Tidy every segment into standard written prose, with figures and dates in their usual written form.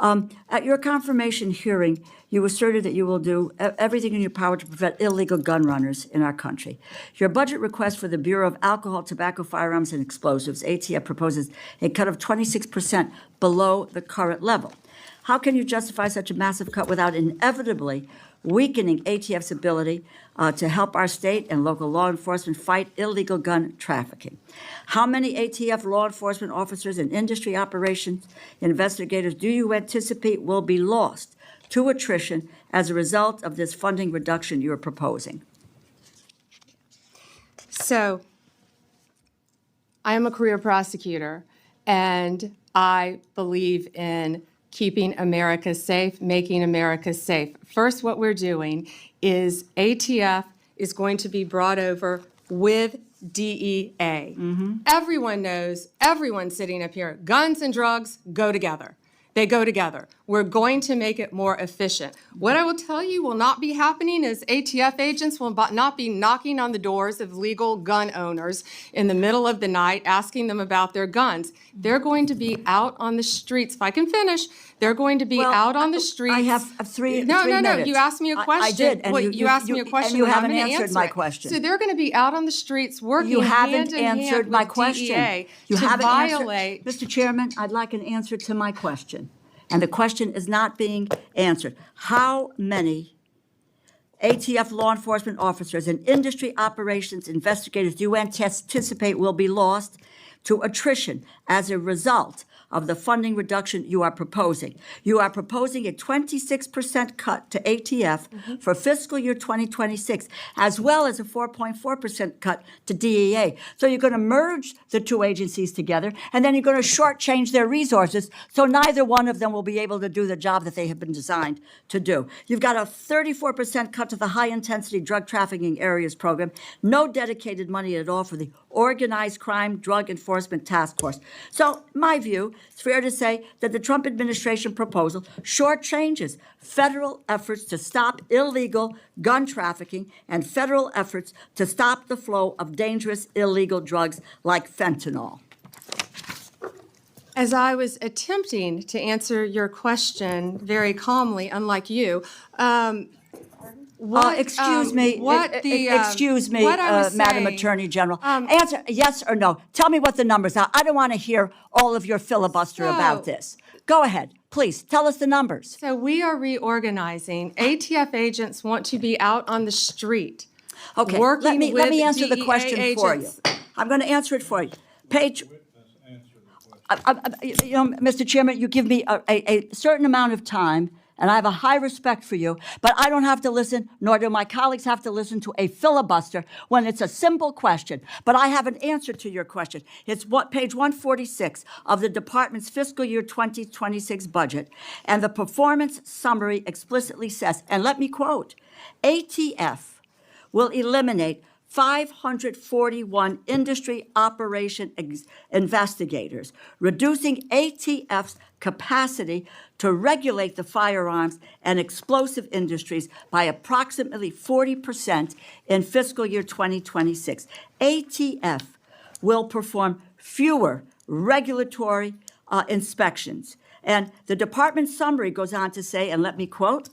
At your confirmation hearing, you asserted that you will do everything in your power to prevent illegal gun runners in our country. Your budget request for the Bureau of Alcohol, Tobacco, Firearms, and Explosives, ATF, proposes a cut of 26% below the current level. How can you justify such a massive cut without inevitably weakening ATF's ability to help our state and local law enforcement fight illegal gun trafficking? How many ATF law enforcement officers and industry operations investigators do you anticipate will be lost to attrition as a result of this funding reduction you're proposing? So, I am a career prosecutor, and I believe in keeping America safe, making America safe. First, what we're doing is ATF is going to be brought over with DEA. Everyone knows, everyone sitting up here, guns and drugs go together. They go together. We're going to make it more efficient. What I will tell you will not be happening is ATF agents will not be knocking on the doors of legal gun owners in the middle of the night asking them about their guns. They're going to be out on the streets. If I can finish, they're going to be out on the streets. I have three No, minutes. you asked me a question. I did, and you asked me a question, and you haven't I'm gonna answered answer my it. question. So they're going to be out on the streets working You haven't hand in hand answered my with question. DEA You to haven't violate. answered. Mr. Chairman, I'd like an answer to my question. And the question is not being answered. How many ATF law enforcement officers and industry operations investigators do you anticipate will be lost to attrition as a result of the funding reduction you are proposing? You are proposing a 26% cut to ATF for fiscal year 2026, as well as a 4.4% cut to DEA. So you're going to merge the two agencies together, and then you're going to shortchange their resources, so neither one of them will be able to do the job that they have been designed to do. You've got a 34% cut to the high-intensity drug trafficking areas program, no dedicated money at all for the Organized Crime Drug Enforcement Task Force. So, my view, it's fair to say that the Trump administration proposal shortchanges federal efforts to stop illegal gun trafficking and federal efforts to stop the flow of dangerous illegal drugs like fentanyl. As I was attempting to answer your question very calmly, unlike you, Excuse me, Madam Attorney General. Answer yes or no. Tell me what the numbers are. I don't want to hear all of your filibuster about this. Go ahead, please. Tell us the numbers. So we are reorganizing. ATF agents want to be out on the street. Okay, let me answer the question for you. I'm going to answer it for you. Page. Mr. Chairman, you give me a certain amount of time, and I have a high respect for you, but I don't have to listen, nor do my colleagues have to listen to a filibuster when it's a simple question. But I have an answer to your question. It's page 146 of the department's fiscal year 2026 budget, and the performance summary explicitly says, and let me quote, ATF will eliminate 541 industry operation investigators, reducing ATF's capacity to regulate the firearms and explosive industries by approximately 40% in fiscal year 2026. ATF will perform fewer regulatory inspections. And the department summary goes on to say, and let me quote,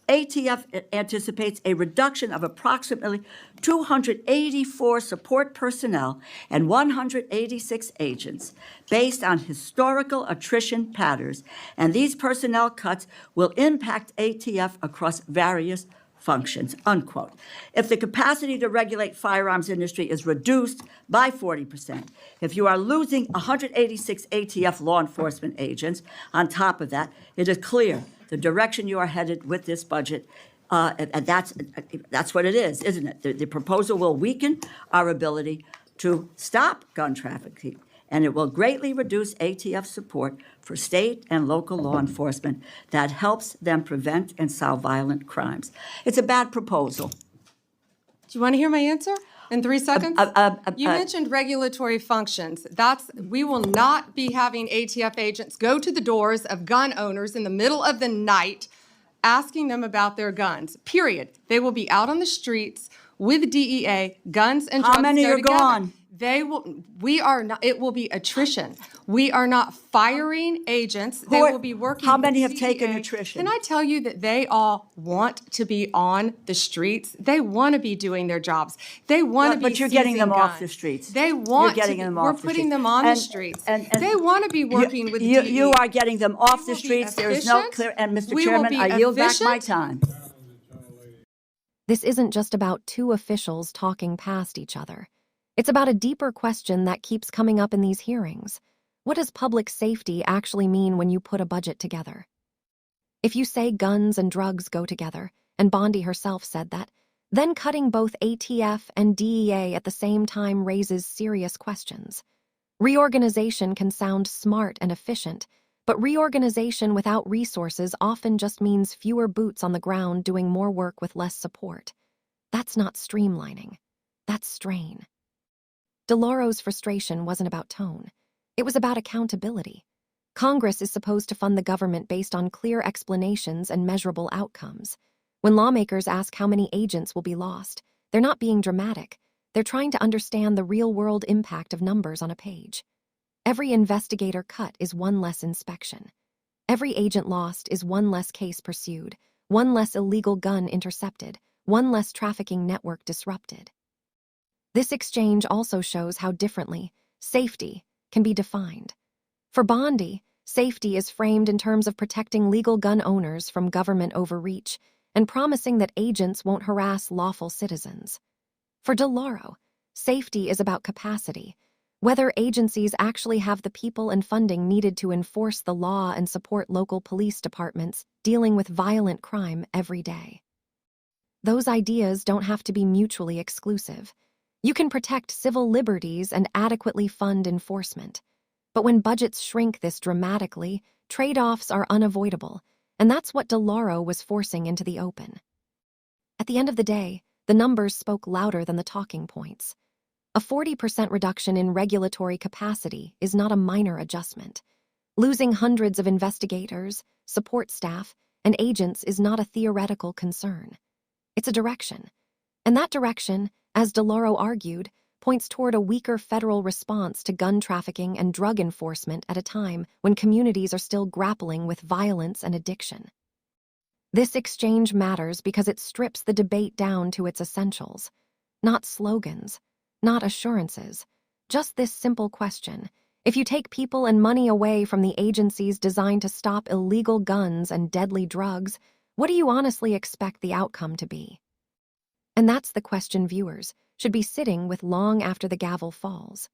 ATF anticipates a reduction of approximately 284 support personnel and 186 agents based on historical attrition patterns, and these personnel cuts will impact ATF across various functions, unquote. If the capacity to regulate firearms industry is reduced by 40%, if you are losing 186 ATF law enforcement agents on top of that, it is clear the direction you are headed with this budget, and that's what it is, isn't it? The proposal will weaken our ability to stop gun trafficking, and it will greatly reduce ATF support for state and local law enforcement that helps them prevent and solve violent crimes. It's a bad proposal. Do you want to hear my answer in 3 seconds? You mentioned regulatory functions. We will not be having ATF agents go to the doors of gun owners in the middle of the night asking them about their guns, period. They will be out on the streets with DEA, guns and drugs. How many are gone? We are not, it will be attrition. We are not firing agents. They will be working How with many have DEA. taken attrition? Can I tell you that they all want to be on the streets? They want to be doing their jobs. They want to be But you're getting them seizing off the guns. streets. They You're want getting to. them We're off the putting streets. them on the And- streets. and They want to be working with DEA. You are getting them off the will be streets. There is no efficient. clear, and Mr. We will Chairman, be I yield back my efficient. time. This isn't just about two officials talking past each other. It's about a deeper question that keeps coming up in these hearings. What does public safety actually mean when you put a budget together? If you say guns and drugs go together, and Bondi herself said that, then cutting both ATF and DEA at the same time raises serious questions. Reorganization can sound smart and efficient, but reorganization without resources often just means fewer boots on the ground doing more work with less support. That's not streamlining. That's strain. DeLauro's frustration wasn't about tone. It was about accountability. Congress is supposed to fund the government based on clear explanations and measurable outcomes. When lawmakers ask how many agents will be lost, they're not being dramatic. They're trying to understand the real-world impact of numbers on a page. Every investigator cut is one less inspection. Every agent lost is one less case pursued, one less illegal gun intercepted, one less trafficking network disrupted. This exchange also shows how differently safety can be defined. For Bondi, safety is framed in terms of protecting legal gun owners from government overreach and promising that agents won't harass lawful citizens. For DeLauro, safety is about capacity, whether agencies actually have the people and funding needed to enforce the law and support local police departments dealing with violent crime every day. Those ideas don't have to be mutually exclusive. You can protect civil liberties and adequately fund enforcement. But when budgets shrink this dramatically, trade-offs are unavoidable, and that's what DeLauro was forcing into the open. At the end of the day, the numbers spoke louder than the talking points. A 40% reduction in regulatory capacity is not a minor adjustment. Losing hundreds of investigators, support staff, and agents is not a theoretical concern. It's a direction. And that direction, as DeLauro argued, points toward a weaker federal response to gun trafficking and drug enforcement at a time when communities are still grappling with violence and addiction. This exchange matters because it strips the debate down to its essentials. Not slogans, not assurances, just this simple question. If you take people and money away from the agencies designed to stop illegal guns and deadly drugs, what do you honestly expect the outcome to be? And that's the question viewers should be sitting with long after the gavel falls.